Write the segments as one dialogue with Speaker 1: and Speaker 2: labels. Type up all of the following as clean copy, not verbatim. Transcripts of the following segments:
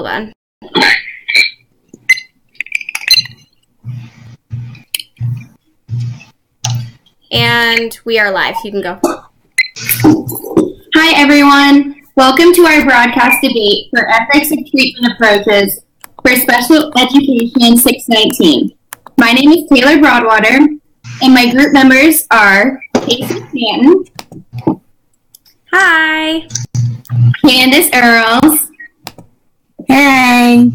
Speaker 1: Hold on. And we are live. You can go.
Speaker 2: Hi, everyone. Welcome to our broadcast debate for ethics of treatment approaches for special education 619. My name is Taylor Broadwater, and my group members are Casey Stanton.
Speaker 1: Hi.
Speaker 2: Candace Earls.
Speaker 3: Hey.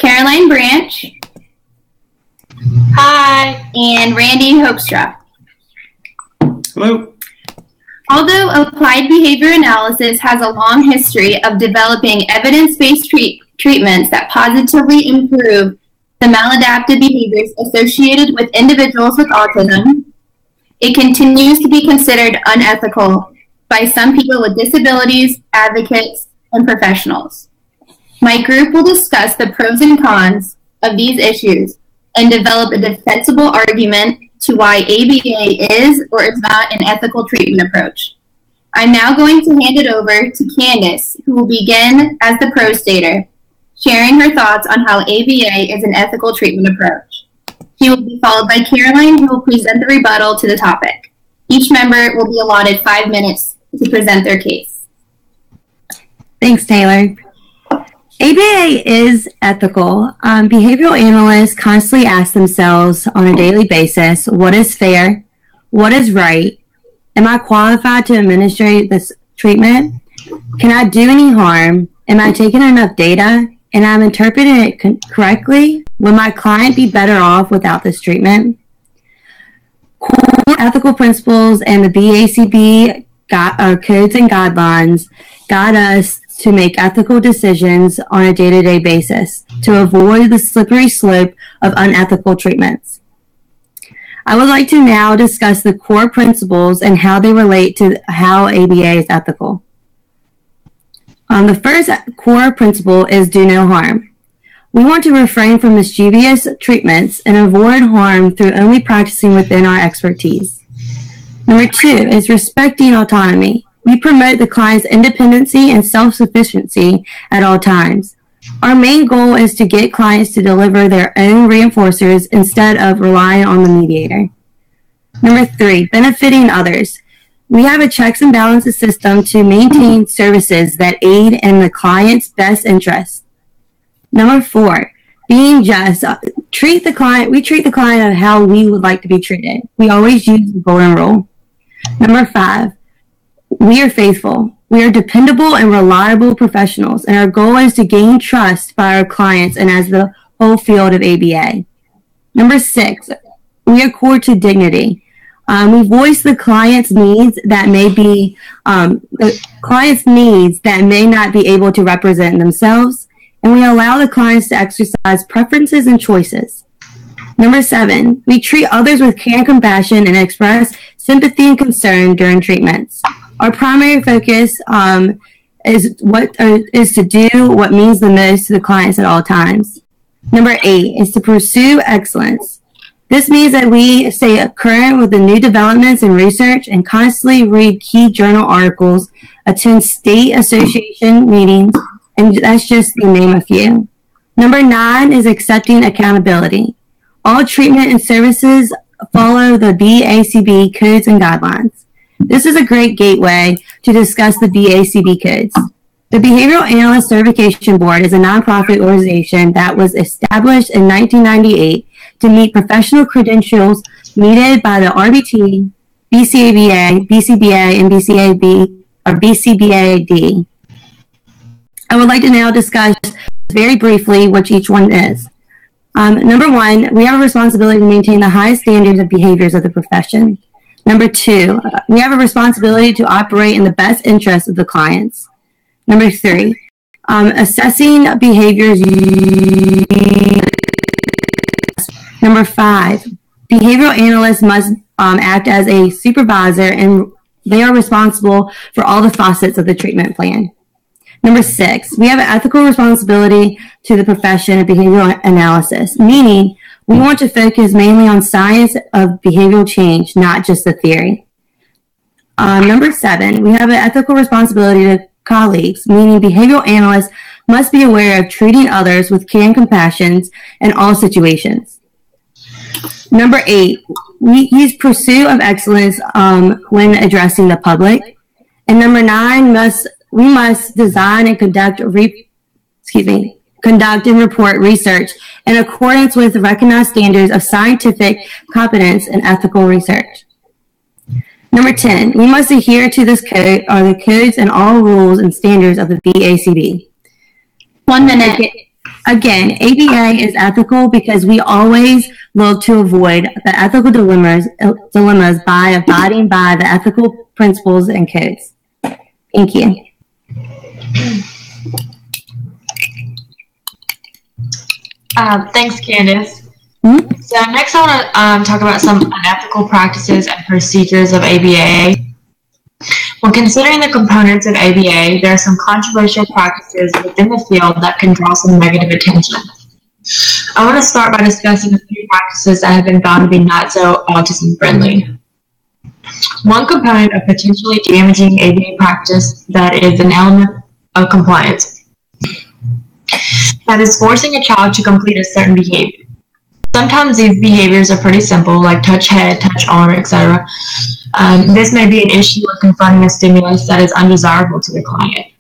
Speaker 2: Caroline Branch.
Speaker 4: Hi.
Speaker 2: And Randy Hoekstra.
Speaker 4: Hello.
Speaker 2: Although applied behavior analysis has a long history of developing evidence-based treatments that positively improve the maladaptive behaviors associated with individuals with autism, it continues to be considered unethical by some people with disabilities, advocates, and professionals. My group will discuss the pros and cons of these issues and develop a defensible argument to why ABA is or is not an ethical treatment approach. I'm now going to hand it over to Candace, who will begin as the pro stater, sharing her thoughts on how ABA is an ethical treatment approach. She will be followed by Caroline, who will present the rebuttal to the topic. Each member will be allotted 5 minutes to present their case.
Speaker 3: Thanks, Taylor. ABA is ethical. Behavioral analysts constantly ask themselves on a daily basis, what is fair? What is right? Am I qualified to administrate this treatment? Can I do any harm? Am I taking enough data? And I'm interpreting it correctly? Will my client be better off without this treatment? Core ethical principles and the BACB codes and guidelines guide us to make ethical decisions on a day-to-day basis to avoid the slippery slope of unethical treatments. I would like to now discuss the core principles and how they relate to how ABA is ethical. The first core principle is do no harm. We want to refrain from mischievous treatments and avoid harm through only practicing within our expertise. Number 2 is respecting autonomy. We promote the client's independency and self-sufficiency at all times. Our main goal is to get clients to deliver their own reinforcers instead of relying on the mediator. Number 3, benefiting others. We have a checks and balances system to maintain services that aid in the client's best interest. Number 4, being just. We treat the client how we would like to be treated. We always use the golden rule. Number 5, we are faithful. We are dependable and reliable professionals, and our goal is to gain trust by our clients and as the whole field of ABA. Number 6, we accord to dignity. We voice the client's needs that may not be able to represent themselves, and we allow the clients to exercise preferences and choices. Number 7, we treat others with care and compassion and express sympathy and concern during treatments. Our primary focus is to do what means the most to the clients at all times. Number 8 is to pursue excellence. This means that we stay current with the new developments in research and constantly read key journal articles, attend state association meetings, and that's just to name a few. Number 9 is accepting accountability. All treatment and services follow the BACB codes and guidelines. This is a great gateway to discuss the BACB codes. The Behavioral Analyst Certification Board is a nonprofit organization that was established in 1998 to meet professional credentials needed by the RBT, BCABA, BCBA, and BCBAD. I would like to now discuss very briefly what each one is. Number 1, we have a responsibility to maintain the highest standards of behaviors of the profession. Number 2, we have a responsibility to operate in the best interest of the clients. Number 3, assessing behaviors. Number 5, behavioral analysts must act as a supervisor, and they are responsible for all the facets of the treatment plan. Number 6, we have an ethical responsibility to the profession of behavioral analysis, meaning we want to focus mainly on science of behavioral change, not just the theory. Number 7, we have an ethical responsibility to colleagues, meaning behavioral analysts must be aware of treating others with care and compassion in all situations. Number 8, we use pursuit of excellence when addressing the public. And number 9, we must design and conduct and report research in accordance with recognized standards of scientific competence and ethical research. Number 10, we must adhere to this code or the codes and all rules and standards of the BACB.
Speaker 2: 1 minute.
Speaker 3: Again, ABA is ethical because we always look to avoid the ethical dilemmas by abiding by the ethical principles and codes. Thank you.
Speaker 5: Thanks, Candace. So next I want to talk about some unethical practices and procedures of ABA. When considering the components of ABA, there are some controversial practices within the field that can draw some negative attention. I want to start by discussing a few practices that have been found to be not so autism friendly. One component of potentially damaging ABA practice that is an element of compliance. That is forcing a child to complete a certain behavior. Sometimes these behaviors are pretty simple, like touch head, touch arm, etc. This may be an issue with confronting a stimulus that is undesirable to the client.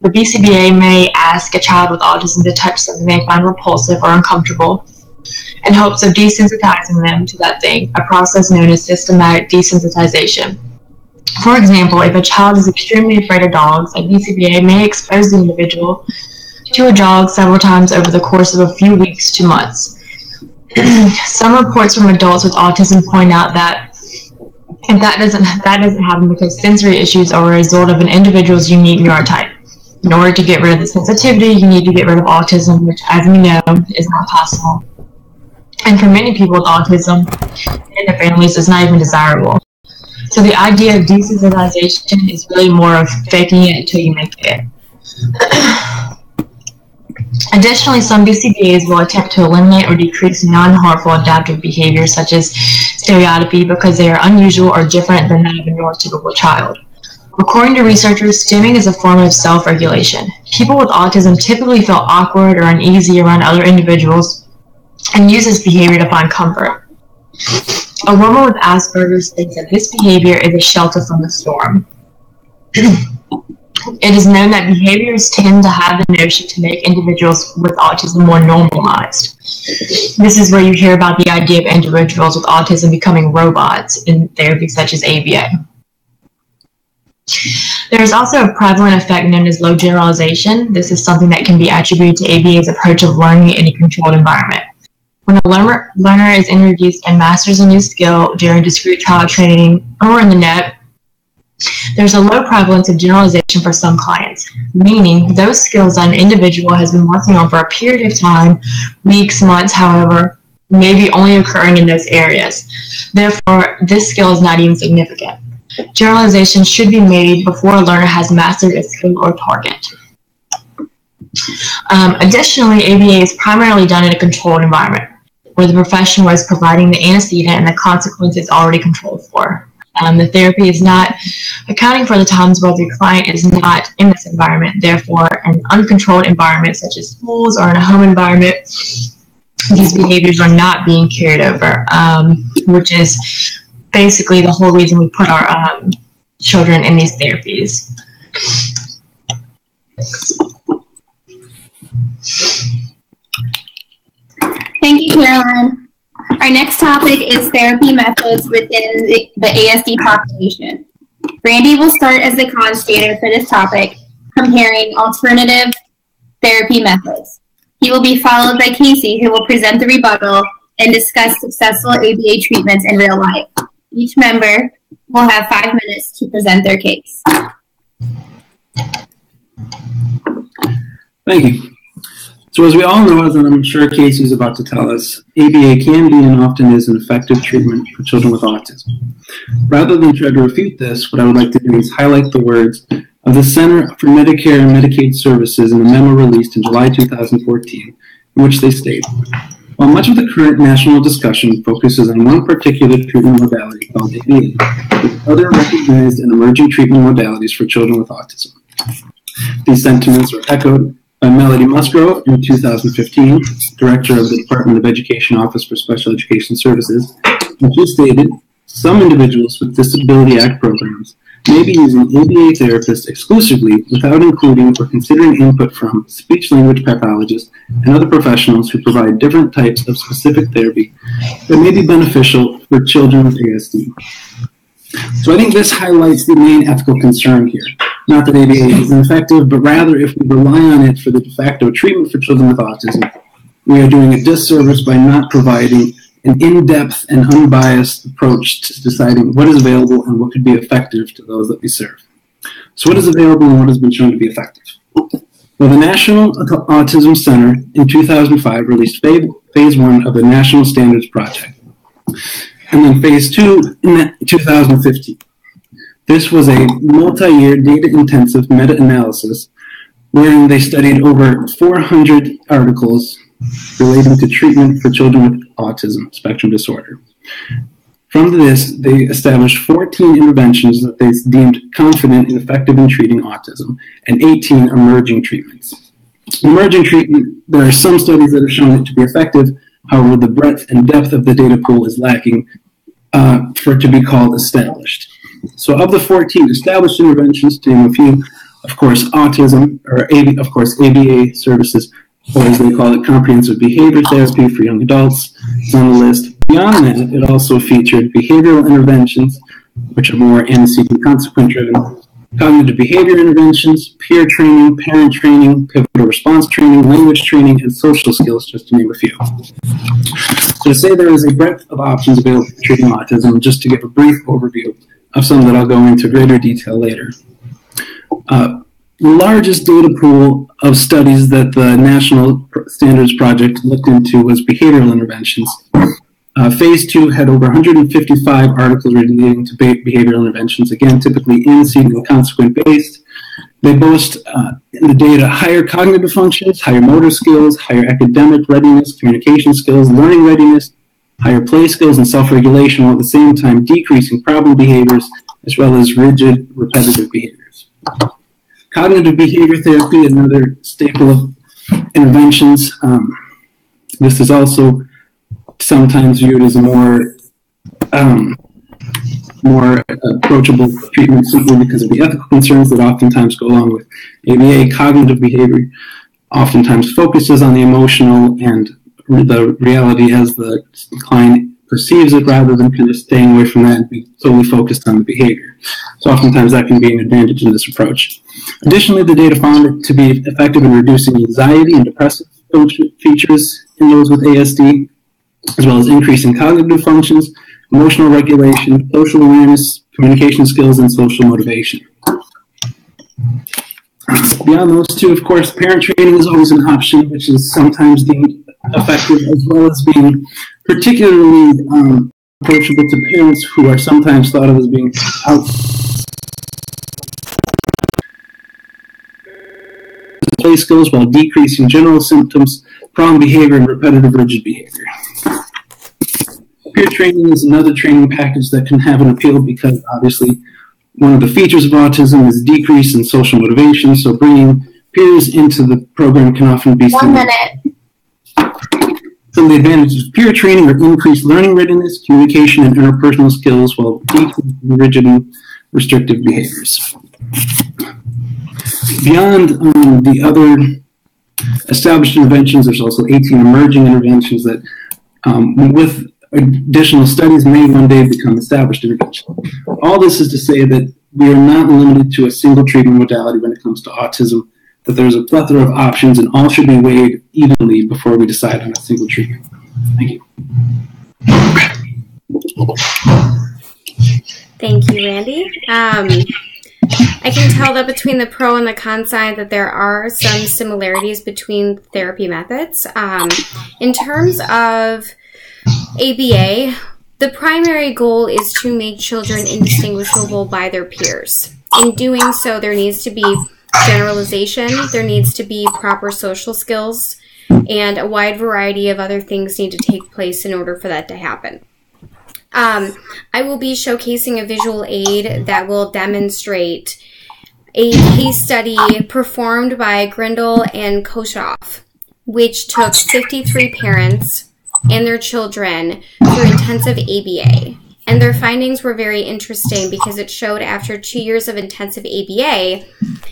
Speaker 5: The BCBA may ask a child with autism to touch something they find repulsive or uncomfortable in hopes of desensitizing them to that thing, a process known as systematic desensitization. For example, if a child is extremely afraid of dogs, a BCBA may expose the individual to a dog several times over the course of a few weeks to months. Some reports from adults with autism point out that if that doesn't happen because sensory issues are a result of an individual's unique neurotype. In order to get rid of the sensitivity, you need to get rid of autism, which, as we know, is not possible. And for many people with autism and their families, it's not even desirable. So the idea of desensitization is really more of faking it until you make it. Additionally, some BCBAs will attempt to eliminate or decrease non-harmful adaptive behaviors such as stereotypy because they are unusual or different than that of a neurotypical child. According to researchers, stimming is a form of self-regulation. People with autism typically feel awkward or uneasy around other individuals and use this behavior to find comfort. A woman with Asperger's thinks that this behavior is a shelter from the storm. It is known that behaviors tend to have the notion to make individuals with autism more normalized. This is where you hear about the idea of individuals with autism becoming robots in therapy such as ABA. There is also a prevalent effect known as low generalization. This is something that can be attributed to ABA's approach of learning in a controlled environment. When a learner is introduced and masters a new skill during discrete trial training or in the net, there's a low prevalence of generalization for some clients, meaning those skills that an individual has been working on for a period of time, weeks, months, however, may be only occurring in those areas. Therefore, this skill is not even significant. Generalization should be made before a learner has mastered a skill or target. Additionally, ABA is primarily done in a controlled environment, where the professional is providing the antecedent and the consequence is already controlled for. The therapy is not accounting for the times where the client is not in this environment. Therefore, an uncontrolled environment such as schools or in a home environment, these behaviors are not being carried over, which is basically the whole reason we put our children in these therapies.
Speaker 2: Thank you, Caroline. Our next topic is therapy methods within the ASD population. Brandy will start as the conjugator for this topic, comparing alternative therapy methods. He will be followed by Casey, who will present the rebuttal and discuss successful ABA treatments in real life. Each member will have 5 minutes to present their case.
Speaker 4: Thank you. So as we all know, as I'm sure Casey is about to tell us, ABA can be and often is an effective treatment for children with autism. Rather than try to refute this, what I would like to do is highlight the words of the Center for Medicare and Medicaid Services in a memo released in July 2014, in which they state, while much of the current national discussion focuses on one particular treatment modality called ABA, with other recognized and emerging treatment modalities for children with autism. These sentiments are echoed by Melody Musgrove in 2015, Director of the Department of Education Office for Special Education Services, and she stated, some individuals with Disability Act programs may be using ABA therapists exclusively without including or considering input from speech-language pathologists and other professionals who provide different types of specific therapy that may be beneficial for children with ASD. So I think this highlights the main ethical concern here. Not that ABA is ineffective, but rather if we rely on it for the de facto treatment for children with autism, we are doing a disservice by not providing an in-depth and unbiased approach to deciding what is available and what could be effective to those that we serve. So what is available and what has been shown to be effective? Well, the National Autism Center in 2005 released phase 1 of the National Standards Project, and then phase 2 in 2015. This was a multi-year data-intensive meta-analysis wherein they studied over 400 articles relating to treatment for children with autism spectrum disorder. From this, they established 14 interventions that they deemed confident and effective in treating autism, and 18 emerging treatments. Emerging treatment, there are some studies that have shown it to be effective, however, the breadth and depth of the data pool is lacking for it to be called established. So of the 14 established interventions, to name a few, of course, autism, or ABA services, or as they call it, comprehensive behavior therapy for young adults, is on the list. Beyond that, it also featured behavioral interventions, which are more antecedent and consequent driven, cognitive behavior interventions, peer training, parent training, pivotal response training, language training, and social skills, just to name a few. So to say there is a breadth of options available for treating autism, just to give a brief overview of some that I'll go into greater detail later. The largest data pool of studies that the National Standards Project looked into was behavioral interventions. Phase 2 had over 155 articles relating to behavioral interventions, again, typically antecedent and consequent based. They boast in the data higher cognitive functions, higher motor skills, higher academic readiness, communication skills, learning readiness, higher play skills, and self-regulation, while at the same time decreasing problem behaviors as well as rigid, repetitive behaviors. Cognitive behavior therapy is another staple of interventions. This is also sometimes viewed as a more approachable treatment simply because of the ethical concerns that oftentimes go along with ABA. Cognitive behavior oftentimes focuses on the emotional and the reality as the client perceives it, rather than kind of staying away from that and be solely focused on the behavior. So oftentimes that can be an advantage in this approach. Additionally, the data found it to be effective in reducing anxiety and depressive features in those with ASD, as well as increasing cognitive functions, emotional regulation, social awareness, communication skills, and social motivation. Beyond those two, of course, parent training is always an option, which is sometimes deemed effective, as well as being particularly approachable to parents who are sometimes thought of as being out play skills while decreasing general symptoms, problem behavior, and repetitive rigid behavior. Peer training is another training package that can have an appeal because obviously one of the features of autism is decrease in social motivation, so bringing peers into the program can often be seen.
Speaker 2: 1 minute.
Speaker 4: Some of the advantages of peer training are increased learning readiness, communication, and interpersonal skills while decreasing rigid and restrictive behaviors. Beyond the other established interventions, there's also 18 emerging interventions that, with additional studies, may one day become established interventions. All this is to say that we are not limited to a single treatment modality when it comes to autism, that there's a plethora of options and all should be weighed evenly before we decide on a single treatment. Thank you.
Speaker 1: Thank you, Randy. I can tell that between the pro and the con side that there are some similarities between therapy methods. In terms of ABA, the primary goal is to make children indistinguishable by their peers. In doing so, there needs to be generalization, there needs to be proper social skills, and a wide variety of other things need to take place in order for that to happen. I will be showcasing a visual aid that will demonstrate a case study performed by Grindle and Koshoff, which took 53 parents and their children through intensive ABA. And their findings were very interesting because it showed after 2 years of intensive ABA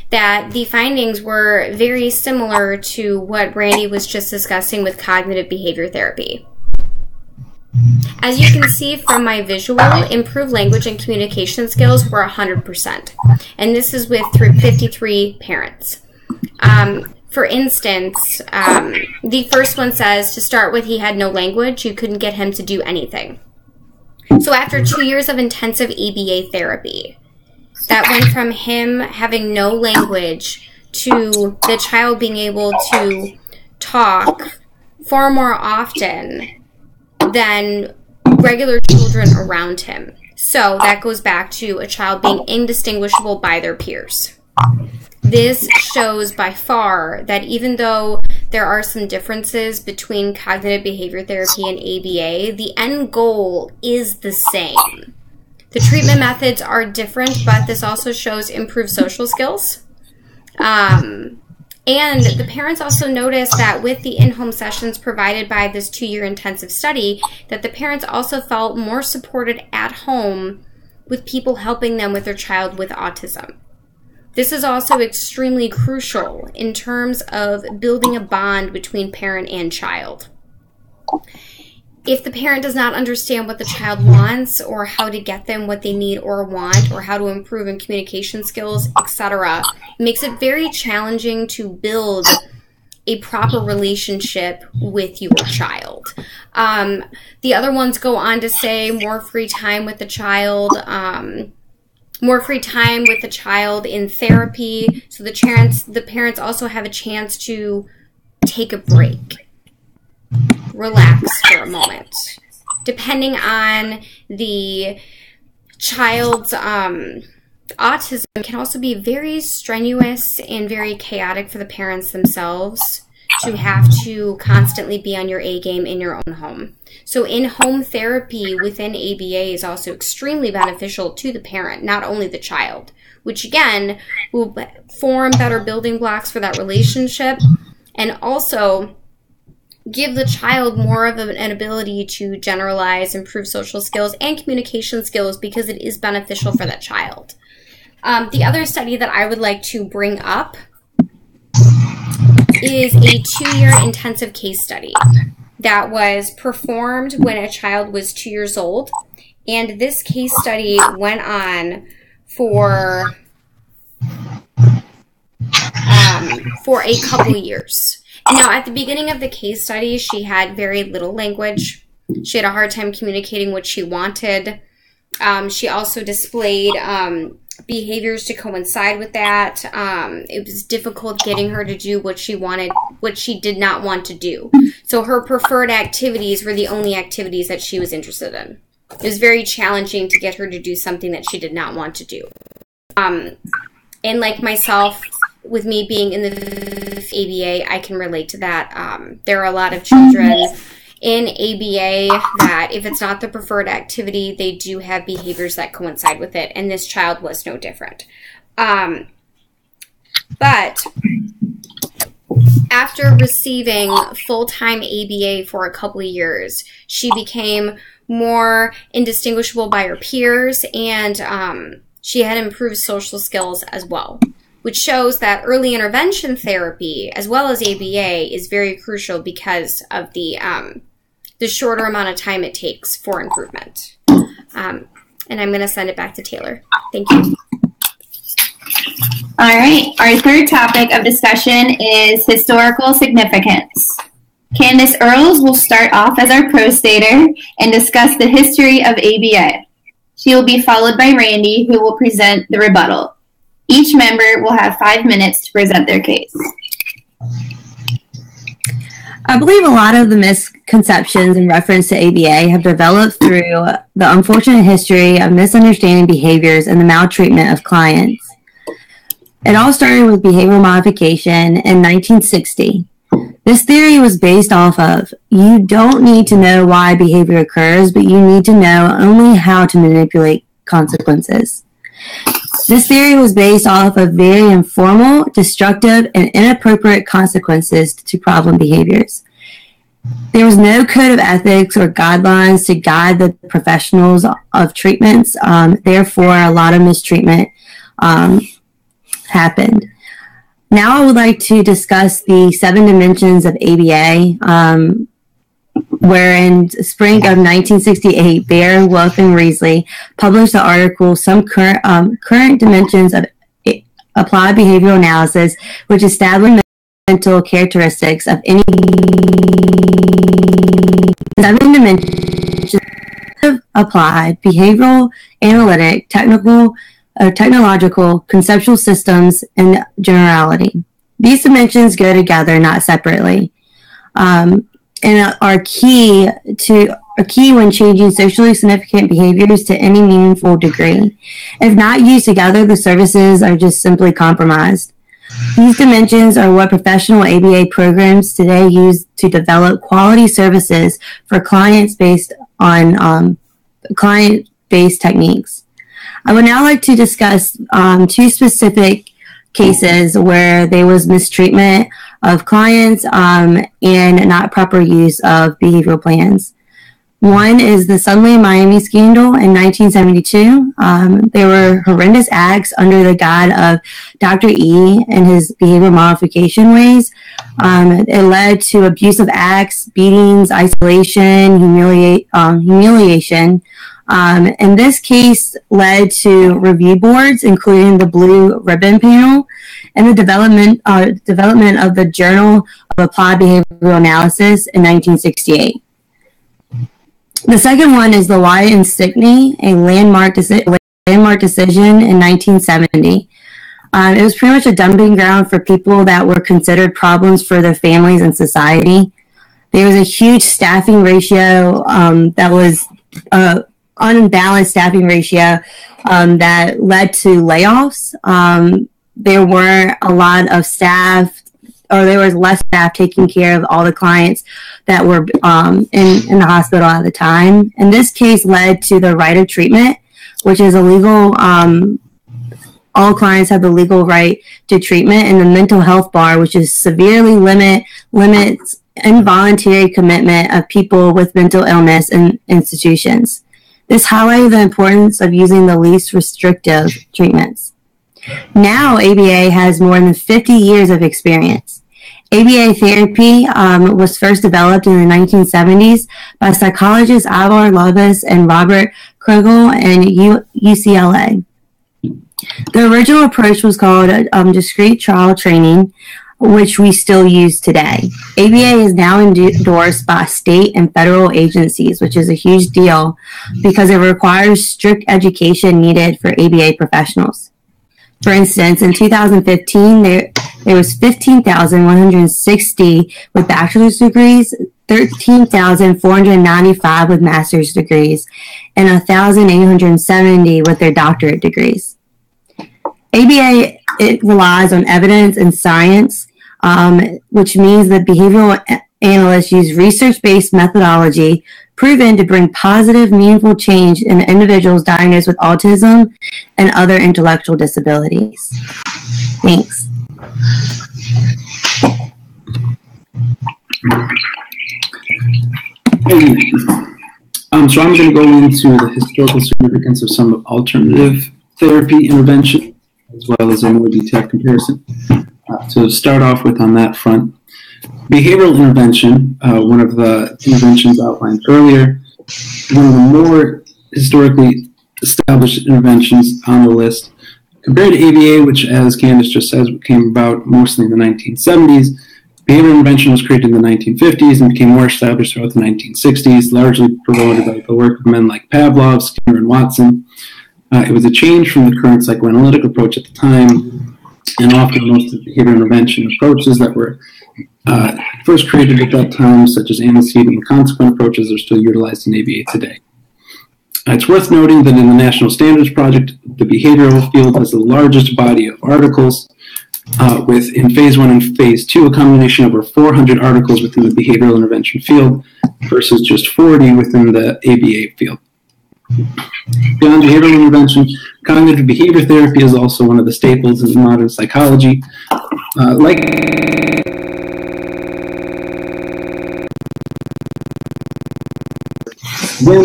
Speaker 1: that the findings were very similar to what Randy was just discussing with cognitive behavior therapy. As you can see from my visual, improved language and communication skills were 100%. And this is with 53 parents. For instance, the first one says, to start with, he had no language. You couldn't get him to do anything. So after 2 years of intensive ABA therapy, that went from him having no language to the child being able to talk far more often than regular children around him. So that goes back to a child being indistinguishable by their peers. This shows by far that even though there are some differences between cognitive behavior therapy and ABA, the end goal is the same. The treatment methods are different, but this also shows improved social skills. And the parents also noticed that with the in-home sessions provided by this 2-year intensive study, that the parents also felt more supported at home with people helping them with their child with autism. This is also extremely crucial in terms of building a bond between parent and child. If the parent does not understand what the child wants or how to get them what they need or want or how to improve in communication skills, etc., it makes it very challenging to build a proper relationship with your child. The other ones go on to say more free time with the child, more free time with the child in therapy, so the parents also have a chance to take a break, relax for a moment. Depending on the child's autism, can also be very strenuous and very chaotic for the parents themselves to have to constantly be on your A game in your own home. So in-home therapy within ABA is also extremely beneficial to the parent, not only the child, which again will form better building blocks for that relationship and also give the child more of an ability to generalize, improve social skills and communication skills because it is beneficial for that child. The other study that I would like to bring up is a 2-year intensive case study that was performed when a child was 2 years old. And this case study went on for a couple years. Now, at the beginning of the case study, she had very little language. She had a hard time communicating what she wanted. She also displayed behaviors to coincide with that. It was difficult getting her to do what she wanted, what she did not want to do. So her preferred activities were the only activities that she was interested in. It was very challenging to get her to do something that she did not want to do. And like myself, with me being in the ABA, I can relate to that. There are a lot of children in ABA that if it's not the preferred activity, they do have behaviors that coincide with it, and this child was no different. But after receiving full-time ABA for a couple of years, she became more indistinguishable by her peers, and she had improved social skills as well, which shows that early intervention therapy, as well as ABA, is very crucial because of the shorter amount of time it takes for improvement. And I'm going to send it back to Taylor. Thank you.
Speaker 2: All right, our third topic of discussion is historical significance. Candace Earls will start off as our pro-stater and discuss the history of ABA. She will be followed by Randy, who will present the rebuttal. Each member will have 5 minutes to present their case.
Speaker 3: I believe a lot of the misconceptions in reference to ABA have developed through the unfortunate history of misunderstanding behaviors and the maltreatment of clients. It all started with behavioral modification in 1960. This theory was based off of, you don't need to know why behavior occurs, but you need to know only how to manipulate consequences. This theory was based off of very informal, destructive, and inappropriate consequences to problem behaviors. There was no code of ethics or guidelines to guide the professionals of treatments. Therefore, a lot of mistreatment happened. Now I would like to discuss the 7 dimensions of ABA, where in spring of 1968, Baer, Wolf, and Riesling published the article, Some Current Dimensions of Applied Behavioral Analysis, which established mental characteristics of any 7 dimensions of applied, behavioral, analytic, technological, conceptual systems, and generality. These dimensions go together, not separately, and are key when changing socially significant behaviors to any meaningful degree. If not used together, the services are just simply compromised. These dimensions are what professional ABA programs today use to develop quality services for clients based on client-based techniques. I would now like to discuss 2 specific cases where there was mistreatment of clients and not proper use of behavioral plans. One is the Sunland Miami scandal in 1972. There were horrendous acts under the guide of Dr. E and his behavior modification ways. It led to abusive acts, beatings, isolation, humiliation. And this case led to review boards, including the Blue Ribbon Panel, and the development of the Journal of Applied Behavioral Analysis in 1968. The second one is the Wyatt and Stickney, a landmark decision in 1970. It was pretty much a dumping ground for people that were considered problems for their families and society. There was a huge staffing ratio that was unbalanced staffing ratio that led to layoffs. There were a lot of staff, or there was less staff taking care of all the clients that were in the hospital at the time. And this case led to the right of treatment, which is illegal. All clients have the legal right to treatment, and the mental health bar, which is severely limits involuntary commitment of people with mental illness in institutions. This highlighted the importance of using the least restrictive treatments. Now, ABA has more than 50 years of experience. ABA therapy was first developed in the 1970s by psychologists Ivor Lobbs and Robert Krugel in UCLA. The original approach was called discrete trial training, which we still use today. ABA is now endorsed by state and federal agencies, which is a huge deal because it requires strict education needed for ABA professionals. For instance, in 2015, there was 15,160 with bachelor's degrees, 13,495 with master's degrees, and 1,870 with their doctorate degrees. ABA, it relies on evidence and science, which means that behavioral analysts use research-based methodology proven to bring positive, meaningful change in individuals diagnosed with autism and other intellectual disabilities. Thanks.
Speaker 4: So I'm going to go into the historical significance of some alternative therapy intervention, as well as a more detailed comparison. To start off with on that front, behavioral intervention, one of the interventions outlined earlier, one of the more historically established interventions on the list. Compared to ABA, which, as Candace just says, came about mostly in the 1970s, behavioral intervention was created in the 1950s and became more established throughout the 1960s, largely promoted by the work of men like Pavlov, Skinner, and Watson. It was a change from the current psychoanalytic approach at the time, and often most of the behavioral intervention approaches that were first created at that time, such as antecedent and consequent approaches, are still utilized in ABA today. It's worth noting that in the National Standards Project, the behavioral field has the largest body of articles, with in Phase 1 and Phase 2 a combination of over 400 articles within the behavioral intervention field versus just 40 within the ABA field. Beyond behavioral intervention, cognitive behavior therapy is also one of the staples in modern psychology. Again,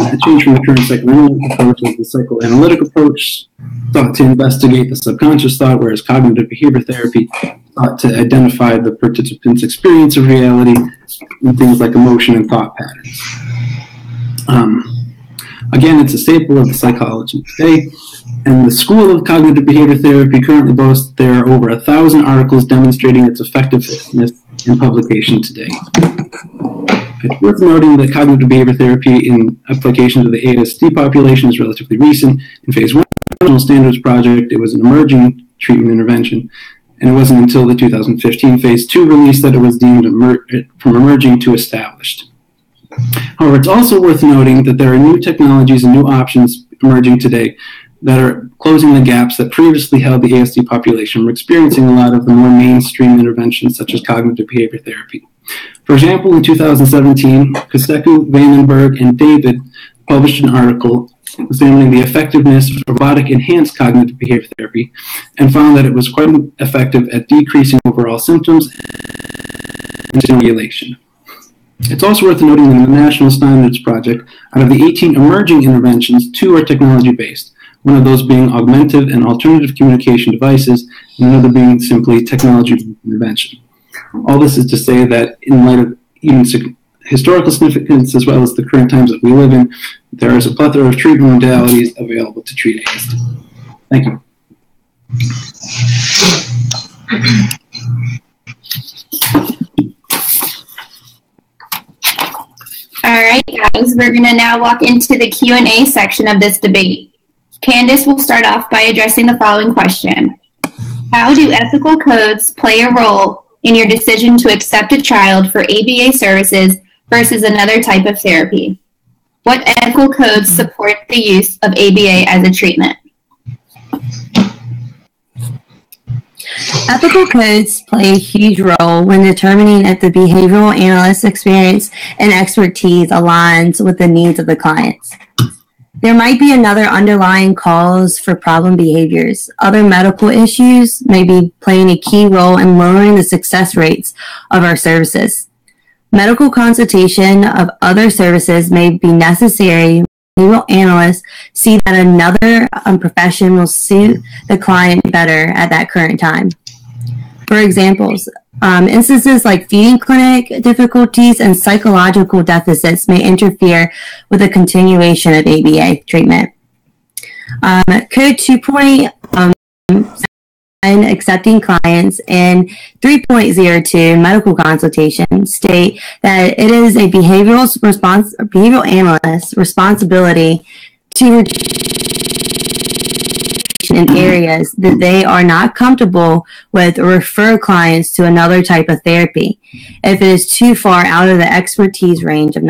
Speaker 4: a change from the current psychoanalytic approach is the psychoanalytic approach, thought to investigate the subconscious thought, whereas cognitive behavior therapy thought to identify the participant's experience of reality and things like emotion and thought patterns. Again, it's a staple of psychology today, and the School of Cognitive Behavior Therapy currently boasts there are over 1,000 articles demonstrating its effectiveness in publication today. It's worth noting that cognitive behavior therapy in application to the ASD population is relatively recent. In phase 1 of the National Standards Project, it was an emerging treatment intervention, and it wasn't until the 2015 phase 2 release that it was deemed from emerging to established. However, it's also worth noting that there are new technologies and new options emerging today that are closing the gaps that previously held the ASD population from experiencing a lot of the more mainstream interventions such as cognitive behavior therapy. For example, in 2017, Kosteku, Vandenberg, and David published an article examining the effectiveness of robotic-enhanced cognitive behavior therapy and found that it was quite effective at decreasing overall symptoms and stimulation. It's also worth noting that in the National Standards Project, out of the 18 emerging interventions, 2 are technology-based, one of those being augmentative and alternative communication devices, and another being simply technology intervention. All this is to say that in light of even historical significance as well as the current times that we live in, there is a plethora of treatment modalities available to treat ASD. Thank you.
Speaker 2: All right, guys, we're going to now walk into the Q&A section of this debate. Candace will start off by addressing the following question. How do ethical codes play a role in your decision to accept a child for ABA services versus another type of therapy? What ethical codes support the use of ABA as a treatment?
Speaker 3: Ethical codes play a huge role when determining if the behavioral analyst's experience and expertise aligns with the needs of the clients. There might be another underlying cause for problem behaviors. Other medical issues may be playing a key role in lowering the success rates of our services. Medical consultation of other services may be necessary. Behavioral analysts see that another profession will suit the client better at that current time. For examples, instances like feeding clinic difficulties and psychological deficits may interfere with the continuation of ABA treatment. Code 2.0 accepting clients and 3.02 medical consultation state that it is a behavioral analyst's responsibility to in areas that they are not comfortable with or refer clients to another type of therapy if it is too far out of the expertise range of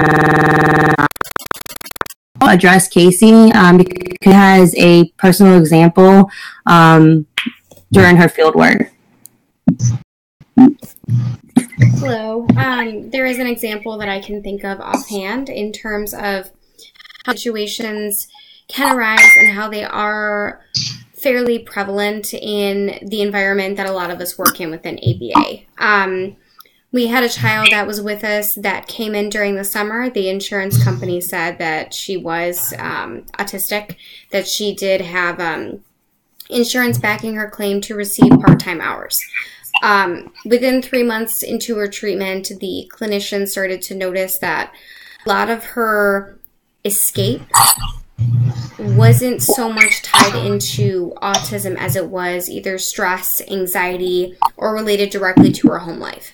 Speaker 3: address Casey because she has a personal example during her field work.
Speaker 1: Hello. There is an example that I can think of offhand in terms of how situations can arise and how they are fairly prevalent in the environment that a lot of us work in within ABA. We had a child that was with us that came in during the summer. The insurance company said that she was autistic, that she did have insurance backing her claim to receive part-time hours. Within 3 months into her treatment, the clinician started to notice that a lot of her escape wasn't so much tied into autism as it was either stress, anxiety, or related directly to her home life.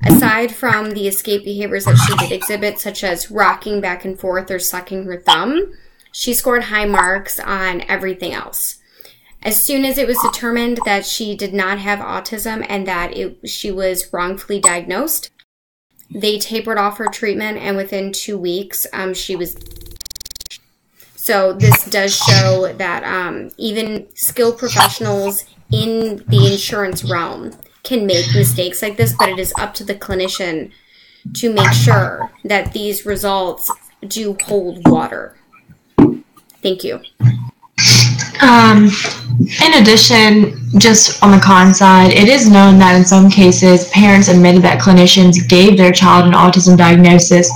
Speaker 1: Aside from the escape behaviors that she did exhibit, such as rocking back and forth or sucking her thumb, she scored high marks on everything else. As soon as it was determined that she did not have autism and that she was wrongfully diagnosed, they tapered off her treatment, and within 2 weeks, she was. So this does show that even skilled professionals in the insurance realm can make mistakes like this, but it is up to the clinician to make sure that these results do hold water. Thank you.
Speaker 5: In addition, just on the con side, it is known that in some cases, parents admitted that clinicians gave their child an autism diagnosis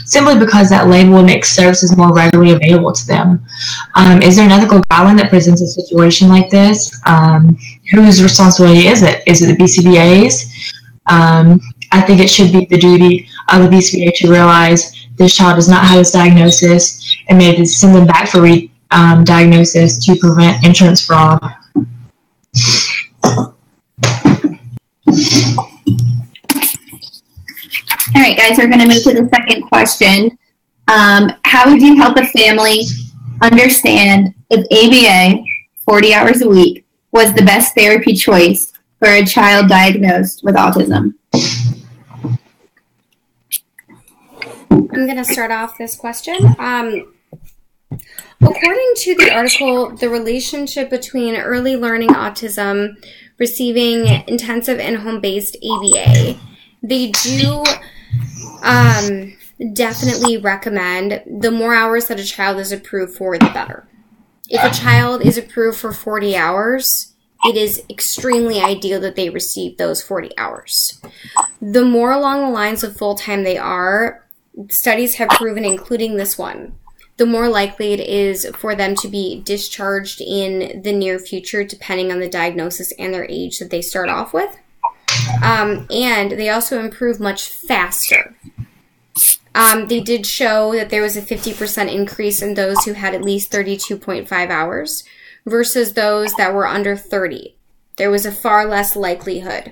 Speaker 5: simply because that label would make services more readily available to them. Is there an ethical guideline that presents a situation like this? Whose responsibility is it? Is it the BCBA's? I think it should be the duty of the BCBA to realize this child does not have this diagnosis and maybe send them back for diagnosis to prevent insurance fraud.
Speaker 2: All right, guys, we're going to move to the second question. How would you help a family understand if ABA, 40 hours a week, was the best therapy choice for a child diagnosed with autism?
Speaker 1: I'm going to start off this question. According to the article, the relationship between early learning autism, receiving intensive and home-based ABA, they do definitely recommend the more hours that a child is approved for, the better. If a child is approved for 40 hours, it is extremely ideal that they receive those 40 hours. The more along the lines of full-time they are, studies have proven, including this one, the more likely it is for them to be discharged in the near future, depending on the diagnosis and their age that they start off with. And they also improve much faster. They did show that there was a 50% increase in those who had at least 32.5 hours versus those that were under 30. There was a far less likelihood.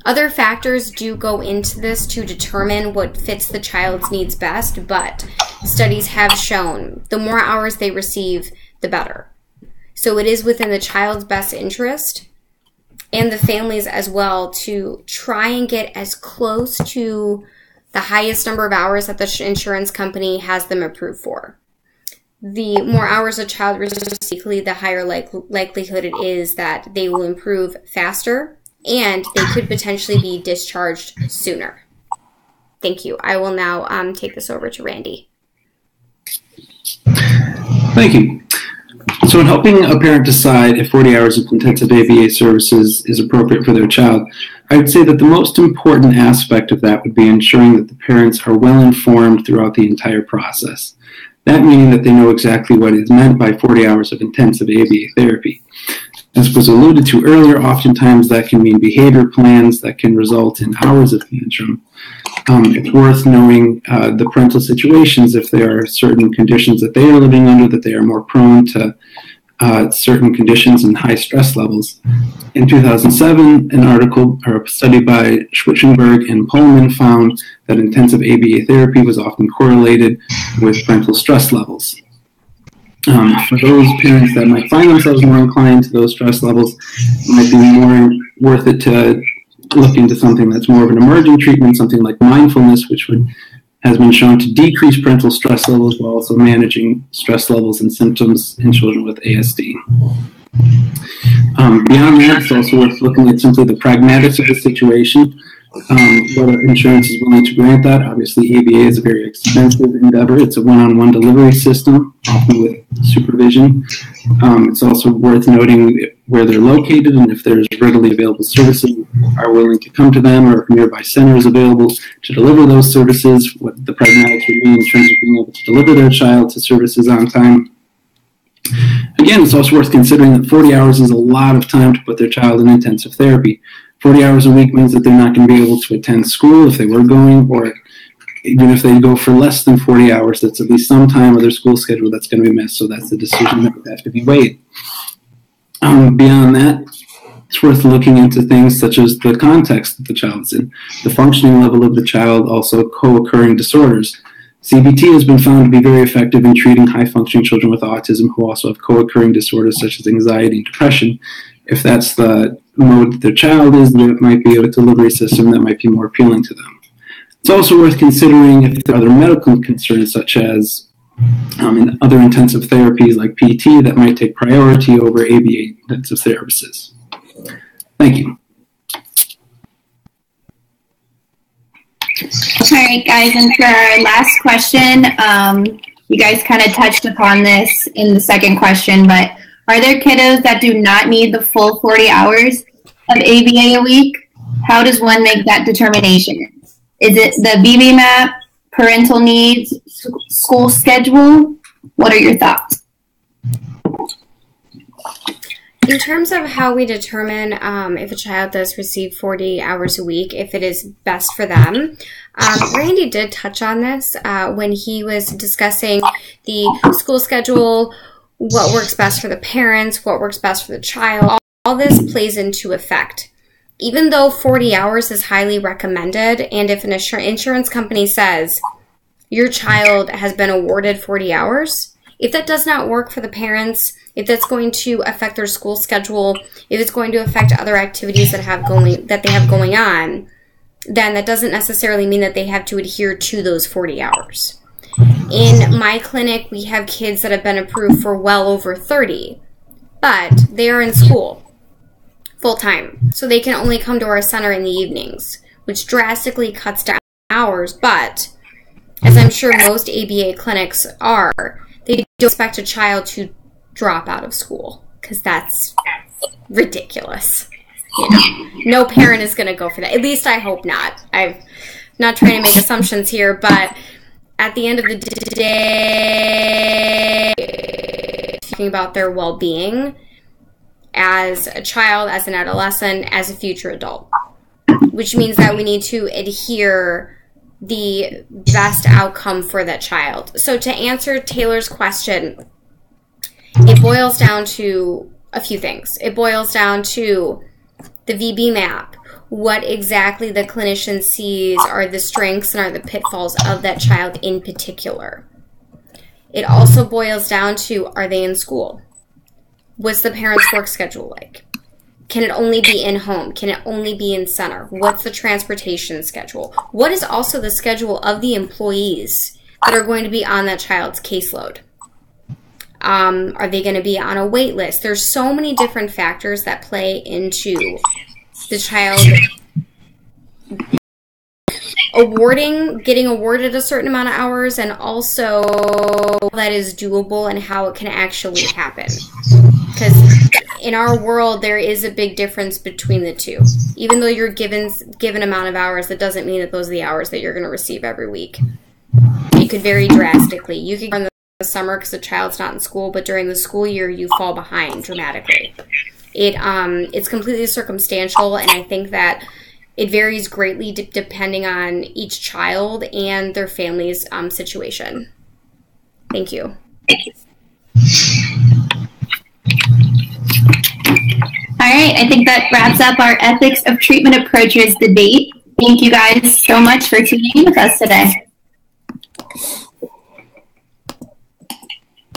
Speaker 1: Other factors do go into this to determine what fits the child's needs best, but studies have shown the more hours they receive, the better. So it is within the child's best interest and the families as well to try and get as close to the highest number of hours that the insurance company has them approved for. The more hours a child receives, the higher likelihood it is that they will improve faster and they could potentially be discharged sooner. Thank you. I will now take this over to Randy.
Speaker 4: Thank you. So in helping a parent decide if 40 hours of intensive ABA services is appropriate for their child, I would say that the most important aspect of that would be ensuring that the parents are well informed throughout the entire process. That meaning that they know exactly what is meant by 40 hours of intensive ABA therapy. As was alluded to earlier, oftentimes that can mean behavior plans that can result in hours of tantrum. It's worth knowing the parental situations if there are certain conditions that they are living under, that they are more prone to certain conditions and high stress levels. In 2007, an article or a study by Schwitzenberg and Pullman found that intensive ABA therapy was often correlated with parental stress levels. For those parents that might find themselves more inclined to those stress levels, it might be more worth it to look into something that's more of an emergent treatment, something like mindfulness, which has been shown to decrease parental stress levels while also managing stress levels and symptoms in children with ASD. Beyond that, it's also worth looking at simply the pragmatics of the situation, whether insurance is willing to grant that. Obviously, ABA is a very expensive endeavor. It's a one-on-one delivery system, often with supervision. It's also worth noting where they're located and if there's readily available services are willing to come to them, or if nearby centers available to deliver those services, what the pragmatics would mean in terms of being able to deliver their child to services on time. Again, it's also worth considering that 40 hours is a lot of time to put their child in intensive therapy. 40 hours a week means that they're not going to be able to attend school if they were going, or even if they go for less than 40 hours, that's at least some time of their school schedule that's going to be missed. So that's the decision that would have to be weighed. Beyond that, it's worth looking into things such as the context that the child's in, the functioning level of the child, also co-occurring disorders. CBT has been found to be very effective in treating high-functioning children with autism who also have co-occurring disorders such as anxiety and depression. If that's the mode that their child is, then it might be a delivery system that might be more appealing to them. It's also worth considering if there are other medical concerns such as other intensive therapies like PT that might take priority over ABA intensive services. Thank you.
Speaker 2: All right, guys, and for our last question, You guys kind of touched upon this in the second question, but are there kiddos that do not need the full 40 hours of ABA a week? How does one make that determination? Is it the BB map, parental needs, school schedule? What are your thoughts?
Speaker 1: In terms of how we determine if a child does receive 40 hours a week, if it is best for them, Randy did touch on this when he was discussing the school schedule, what works best for the parents, what works best for the child. All this plays into effect. Even though 40 hours is highly recommended, and if an insurance company says your child has been awarded 40 hours, if that does not work for the parents, if that's going to affect their school schedule, if it's going to affect other activities that they have going on, then that doesn't necessarily mean that they have to adhere to those 40 hours. In my clinic, we have kids that have been approved for well over 30, but they are in school full-time, so they can only come to our center in the evenings, which drastically cuts down hours, but as I'm sure most ABA clinics are, they don't expect a child to drop out of school, because that's ridiculous. You know, no parent is going to go for that. At least I hope not. I'm not trying to make assumptions here, but at the end of the day, talking about their well-being as a child, as an adolescent, as a future adult, which means that we need to adhere the best outcome for that child. So to answer Taylor's question, it boils down to a few things. It boils down to the VB map, what exactly the clinician sees are the strengths and are the pitfalls of that child in particular. It also boils down to, are they in school? What's the parent's work schedule like? Can it only be in home? Can it only be in center? What's the transportation schedule? What is also the schedule of the employees that are going to be on that child's caseload? Are they going to be on a wait list? There's so many different factors that play into the child getting awarded a certain amount of hours, and also that is doable and how it can actually happen. Because in our world, there is a big difference between the two. Even though you're given amount of hours, that doesn't mean that those are the hours that you're going to receive every week. It could vary drastically. You could go in the summer because the child's not in school, but during the school year, you fall behind dramatically. It's completely circumstantial, and I think that it varies greatly depending on each child and their family's situation. Thank you.
Speaker 2: All right, I think that wraps up our ethics of treatment approaches debate. Thank you guys so much for tuning in with us today.